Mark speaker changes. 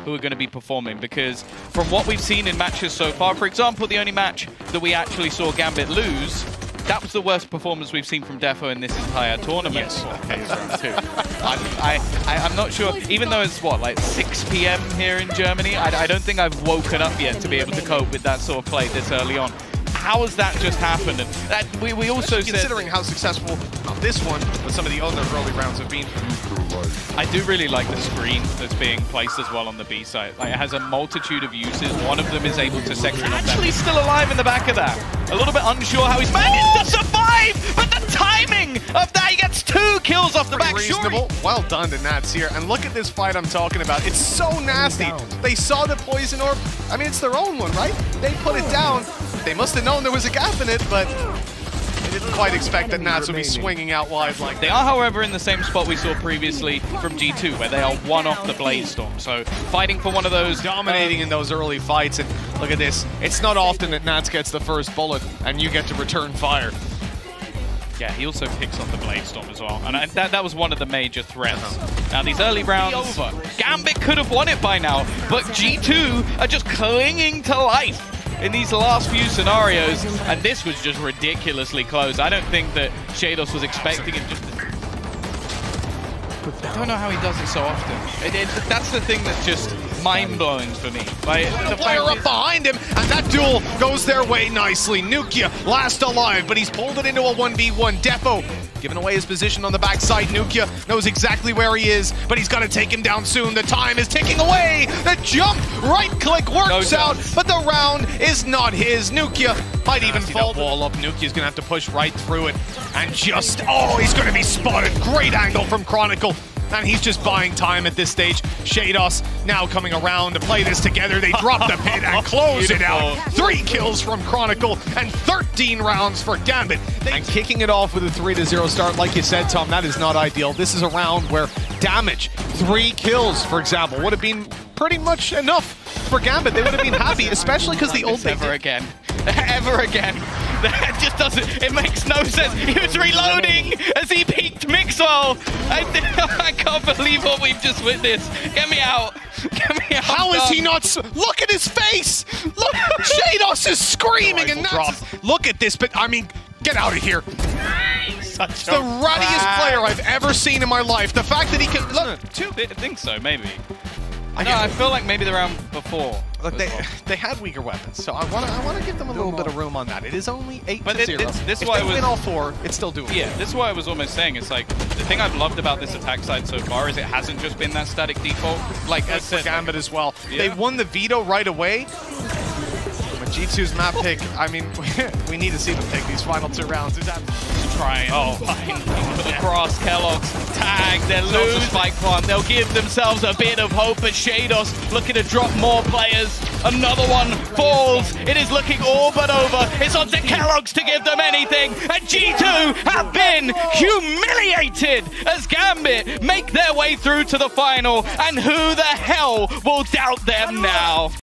Speaker 1: who are going to be performing, because from what we've seen in matches so far, for example, the only match that we actually saw Gambit lose, that was the worst performance we've seen from Defo in this entire tournament.
Speaker 2: Yes.
Speaker 1: I'm not sure, even though it's what, like 6 PM here in Germany, I don't think I've woken up yet to be able to cope with that sort of play this early on. How has that just happened? And that, we also said,
Speaker 2: considering how successful this one, but some of the other early rounds have been.
Speaker 1: I do really like the screen that's being placed as well on the B side. Like, it has a multitude of uses. One of them is able to section off. Actually still alive in the back of that. A little bit unsure how he's managed to survive, but the timing of that, he gets 2 kills off the back.
Speaker 2: Reasonable. Well done to Nats here. And look at this fight I'm talking about. It's so nasty. They saw the poison orb. I mean, it's their own one, right? They put it down. They must have known there was a gap in it, but they didn't quite expect that Nats would be swinging out wide like that.
Speaker 1: They are, however, in the same spot we saw previously from G2, where they are 1 off the Blade Storm. So fighting for one of those...
Speaker 2: Dominating in those early fights. And look at this. It's not often that Nats gets the first bullet and you get to return fire.
Speaker 1: Yeah, he also picks up the Blade Storm as well. And that was one of the major threats. Now, these early rounds... over. Gambit could have won it by now, but G2 are just clinging to life in these last few scenarios, and this was just ridiculously close. I don't think that keloqz was expecting it. I don't know how he does it so often. That's the thing that's just mind-blowing for me. Like,
Speaker 2: the player up behind him, and that duel goes their way nicely. Nukia last alive, but he's pulled it into a 1v1. Defo giving away his position on the backside. Nukia knows exactly where he is, but he's got to take him down soon. The time is ticking away. The jump, right-click works out, but the round is not his. Nukia might even fall. Wall up. Nukia's going to have to push right through it. And just, oh, he's going to be spotted. Great angle from Chronicle. And he's just buying time at this stage. keloqz now coming around to play this together. They drop the pit and close it out. 3 kills from Chronicle and 13 rounds for Gambit. And kicking it off with a 3-0 start, like you said, Tom, that is not ideal. This is a round where damage, 3 kills, for example, would have been pretty much enough for Gambit. They would have been happy, especially because the ult they
Speaker 1: ever again. That just doesn't, it makes no sense. He was reloading as he peeked Mixwell. I can't believe what we've just witnessed. Get me out. Get me out.
Speaker 2: How is he not? Look at his face. Look, keloqz is screaming and that's, look at this, but I mean, get out of here.
Speaker 1: Such
Speaker 2: the ruddiest player I've ever seen in my life. The fact that he can, look.
Speaker 1: I think so, maybe. I feel like maybe the round before.
Speaker 2: Look, they had weaker weapons, so I want to give them a little bit of room on that. It is only 8-0.
Speaker 1: But this
Speaker 2: if
Speaker 1: why
Speaker 2: they win all 4, it's still doable.
Speaker 1: Yeah, this is what I was almost saying. It's like, the thing I've loved about this attack side so far is it hasn't just been that static default. Like, as
Speaker 2: for Gambit as well. Yeah. They won the veto right away. But G2's map pick, I mean, we need to see them take these final 2 rounds. Is that
Speaker 1: trying? Oh, fine. Across keloqz, tag, they lose by one. They'll give themselves a bit of hope, but keloqz looking to drop more players. Another one falls. It is looking all but over. It's on to keloqz to give them anything, and G2 have been humiliated as Gambit make their way through to the final, and who the hell will doubt them now?